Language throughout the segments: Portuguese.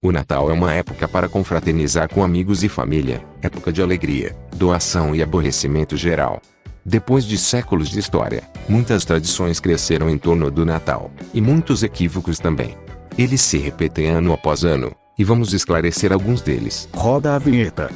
O Natal é uma época para confraternizar com amigos e família, época de alegria, doação e aborrecimento geral. Depois de séculos de história, muitas tradições cresceram em torno do Natal, e muitos equívocos também. Eles se repetem ano após ano, e vamos esclarecer alguns deles. Roda a vinheta.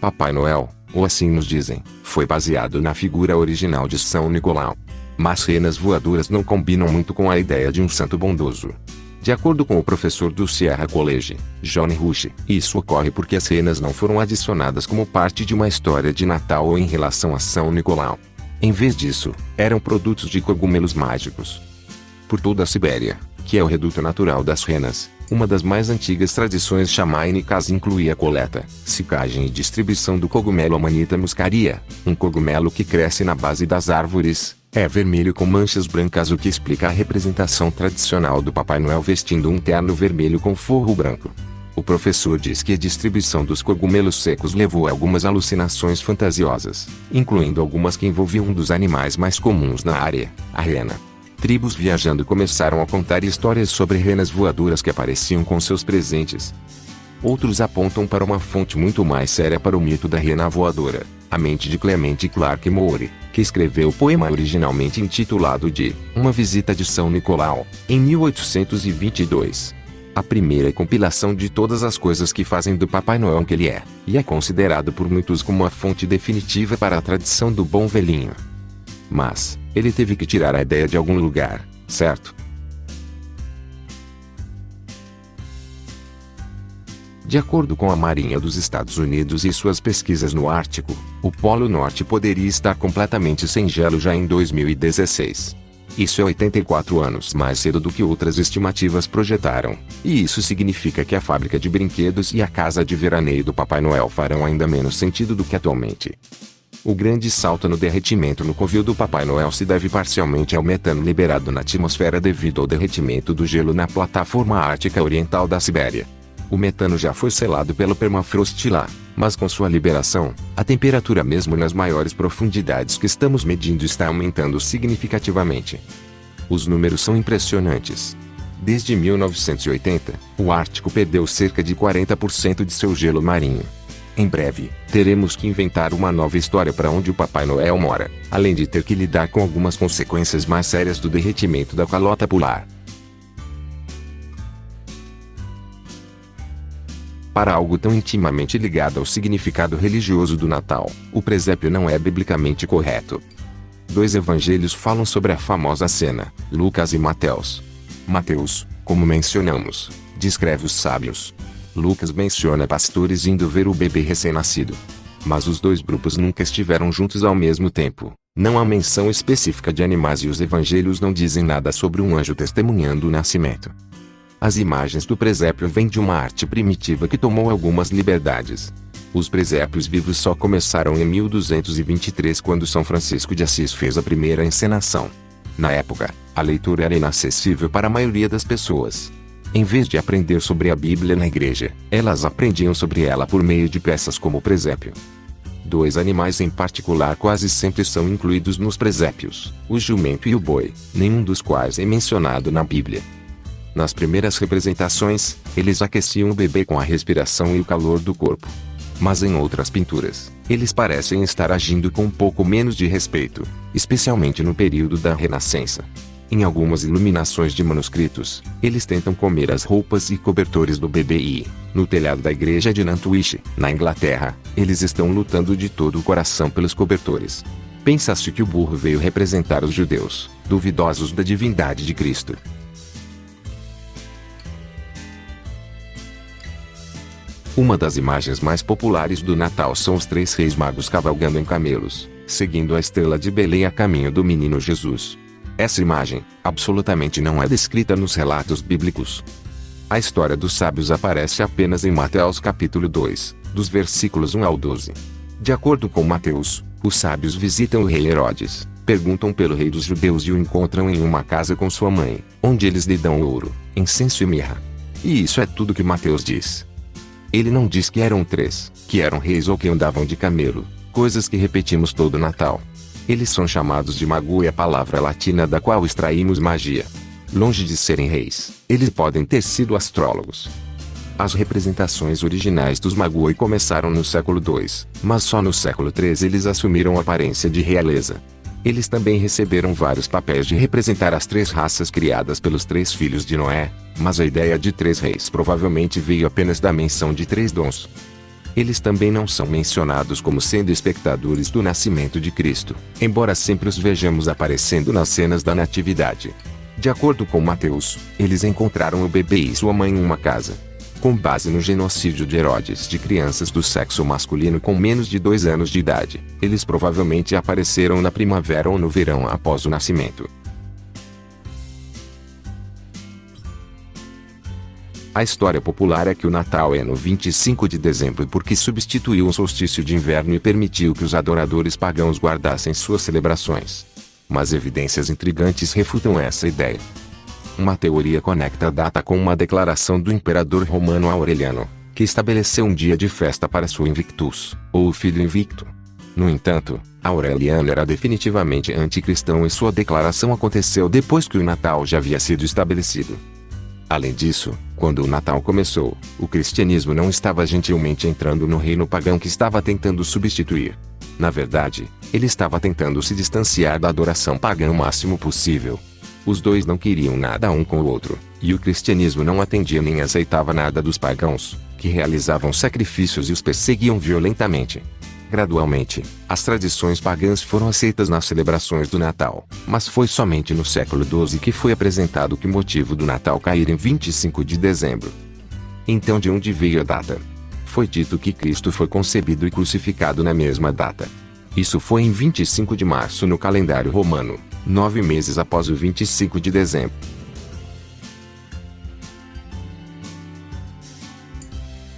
Papai Noel, ou assim nos dizem, foi baseado na figura original de São Nicolau. Mas renas voadoras não combinam muito com a ideia de um santo bondoso. De acordo com o professor do Sierra College, Johnny Rush, isso ocorre porque as renas não foram adicionadas como parte de uma história de Natal ou em relação a São Nicolau. Em vez disso, eram produtos de cogumelos mágicos. Por toda a Sibéria, que é o reduto natural das renas, uma das mais antigas tradições xamânicas incluía a coleta, secagem e distribuição do cogumelo Amanita muscaria, um cogumelo que cresce na base das árvores. É vermelho com manchas brancas, o que explica a representação tradicional do Papai Noel vestindo um terno vermelho com forro branco. O professor diz que a distribuição dos cogumelos secos levou a algumas alucinações fantasiosas, incluindo algumas que envolviam um dos animais mais comuns na área, a rena. Tribos viajando começaram a contar histórias sobre renas voadoras que apareciam com seus presentes. Outros apontam para uma fonte muito mais séria para o mito da rena voadora, a mente de Clement Clarke Moore, que escreveu o poema originalmente intitulado de Uma Visita de São Nicolau, em 1822. A primeira compilação de todas as coisas que fazem do Papai Noel o que ele é, e é considerado por muitos como a fonte definitiva para a tradição do bom velhinho. Mas, ele teve que tirar a ideia de algum lugar, certo? De acordo com a Marinha dos Estados Unidos e suas pesquisas no Ártico, o Polo Norte poderia estar completamente sem gelo já em 2016. Isso é 84 anos mais cedo do que outras estimativas projetaram, e isso significa que a fábrica de brinquedos e a casa de veraneio do Papai Noel farão ainda menos sentido do que atualmente. O grande salto no derretimento no covil do Papai Noel se deve parcialmente ao metano liberado na atmosfera devido ao derretimento do gelo na plataforma ártica oriental da Sibéria. O metano já foi selado pelo permafrost lá, mas com sua liberação, a temperatura mesmo nas maiores profundidades que estamos medindo está aumentando significativamente. Os números são impressionantes. Desde 1980, o Ártico perdeu cerca de 40% de seu gelo marinho. Em breve, teremos que inventar uma nova história para onde o Papai Noel mora, além de ter que lidar com algumas consequências mais sérias do derretimento da calota polar. Para algo tão intimamente ligado ao significado religioso do Natal, o presépio não é biblicamente correto. Dois evangelhos falam sobre a famosa cena, Lucas e Mateus. Mateus, como mencionamos, descreve os sábios. Lucas menciona pastores indo ver o bebê recém-nascido. Mas os dois grupos nunca estiveram juntos ao mesmo tempo. Não há menção específica de animais e os evangelhos não dizem nada sobre um anjo testemunhando o nascimento. As imagens do presépio vêm de uma arte primitiva que tomou algumas liberdades. Os presépios vivos só começaram em 1223 quando São Francisco de Assis fez a primeira encenação. Na época, a leitura era inacessível para a maioria das pessoas. Em vez de aprender sobre a Bíblia na igreja, elas aprendiam sobre ela por meio de peças como o presépio. Dois animais em particular quase sempre são incluídos nos presépios, o jumento e o boi, nenhum dos quais é mencionado na Bíblia. Nas primeiras representações, eles aqueciam o bebê com a respiração e o calor do corpo. Mas em outras pinturas, eles parecem estar agindo com um pouco menos de respeito, especialmente no período da Renascença. Em algumas iluminações de manuscritos, eles tentam comer as roupas e cobertores do bebê e, no telhado da igreja de Nantwich, na Inglaterra, eles estão lutando de todo o coração pelos cobertores. Pensa-se que o burro veio representar os judeus, duvidosos da divindade de Cristo. Uma das imagens mais populares do Natal são os três reis magos cavalgando em camelos, seguindo a estrela de Belém a caminho do menino Jesus. Essa imagem, absolutamente não é descrita nos relatos bíblicos. A história dos sábios aparece apenas em Mateus capítulo 2, dos versículos 1 ao 12. De acordo com Mateus, os sábios visitam o rei Herodes, perguntam pelo rei dos judeus e o encontram em uma casa com sua mãe, onde eles lhe dão ouro, incenso e mirra. E isso é tudo que Mateus diz. Ele não diz que eram 3, que eram reis ou que andavam de camelo, coisas que repetimos todo Natal. Eles são chamados de mago e a palavra latina da qual extraímos magia. Longe de serem reis, eles podem ter sido astrólogos. As representações originais dos Magoi começaram no século II, mas só no século III eles assumiram a aparência de realeza. Eles também receberam vários papéis de representar as 3 raças criadas pelos 3 filhos de Noé, mas a ideia de 3 reis provavelmente veio apenas da menção de 3 dons. Eles também não são mencionados como sendo espectadores do nascimento de Cristo, embora sempre os vejamos aparecendo nas cenas da natividade. De acordo com Mateus, eles encontraram o bebê e sua mãe em uma casa. Com base no genocídio de Herodes de crianças do sexo masculino com menos de 2 anos de idade, eles provavelmente apareceram na primavera ou no verão após o nascimento. A história popular é que o Natal é no 25 de dezembro porque substituiu o solstício de inverno e permitiu que os adoradores pagãos guardassem suas celebrações. Mas evidências intrigantes refutam essa ideia. Uma teoria conecta a data com uma declaração do imperador romano Aureliano, que estabeleceu um dia de festa para sua Invictus, ou filho invicto. No entanto, Aureliano era definitivamente anticristão e sua declaração aconteceu depois que o Natal já havia sido estabelecido. Além disso, quando o Natal começou, o cristianismo não estava gentilmente entrando no reino pagão que estava tentando substituir. Na verdade, ele estava tentando se distanciar da adoração pagã o máximo possível. Os dois não queriam nada um com o outro, e o cristianismo não atendia nem aceitava nada dos pagãos, que realizavam sacrifícios e os perseguiam violentamente. Gradualmente, as tradições pagãs foram aceitas nas celebrações do Natal, mas foi somente no século XII que foi apresentado que motivo do Natal cair em 25 de dezembro. Então de onde veio a data? Foi dito que Cristo foi concebido e crucificado na mesma data. Isso foi em 25 de março no calendário romano, 9 meses após o 25 de dezembro.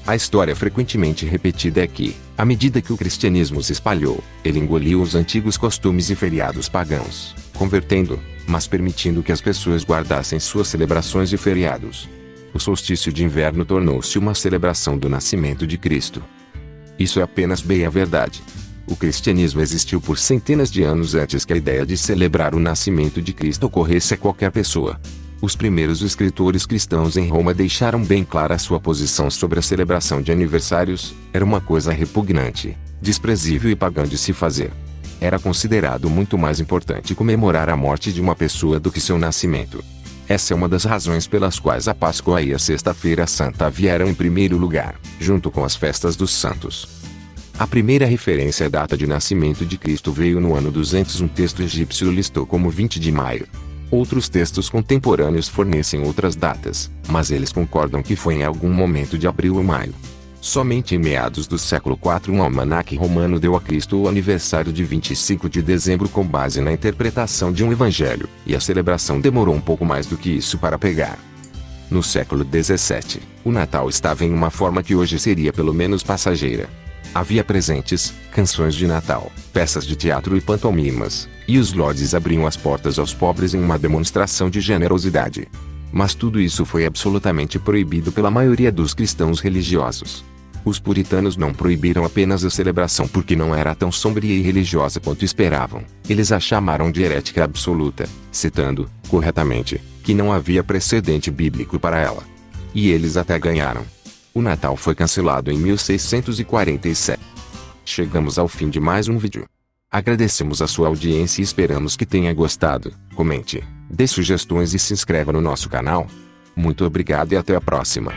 A história frequentemente repetida é que, à medida que o cristianismo se espalhou, ele engoliu os antigos costumes e feriados pagãos, convertendo, mas permitindo que as pessoas guardassem suas celebrações e feriados. O solstício de inverno tornou-se uma celebração do nascimento de Cristo. Isso é apenas meia verdade. O cristianismo existiu por centenas de anos antes que a ideia de celebrar o nascimento de Cristo ocorresse a qualquer pessoa. Os primeiros escritores cristãos em Roma deixaram bem clara sua posição sobre a celebração de aniversários. Era uma coisa repugnante, desprezível e pagã de se fazer. Era considerado muito mais importante comemorar a morte de uma pessoa do que seu nascimento. Essa é uma das razões pelas quais a Páscoa e a Sexta-feira Santa vieram em primeiro lugar, junto com as festas dos santos. A primeira referência à data de nascimento de Cristo veio no ano 200. Um texto egípcio listou como 20 de maio. Outros textos contemporâneos fornecem outras datas, mas eles concordam que foi em algum momento de abril ou maio. Somente em meados do século IV um almanaque romano deu a Cristo o aniversário de 25 de dezembro com base na interpretação de um evangelho, e a celebração demorou um pouco mais do que isso para pegar. No século XVII, o Natal estava em uma forma que hoje seria pelo menos passageira. Havia presentes, canções de Natal, peças de teatro e pantomimas, e os lords abriam as portas aos pobres em uma demonstração de generosidade. Mas tudo isso foi absolutamente proibido pela maioria dos cristãos religiosos. Os puritanos não proibiram apenas a celebração porque não era tão sombria e religiosa quanto esperavam. Eles a chamaram de herética absoluta, citando, corretamente, que não havia precedente bíblico para ela. E eles até ganharam. O Natal foi cancelado em 1647. Chegamos ao fim de mais um vídeo. Agradecemos a sua audiência e esperamos que tenha gostado. Comente, dê sugestões e se inscreva no nosso canal. Muito obrigado e até a próxima.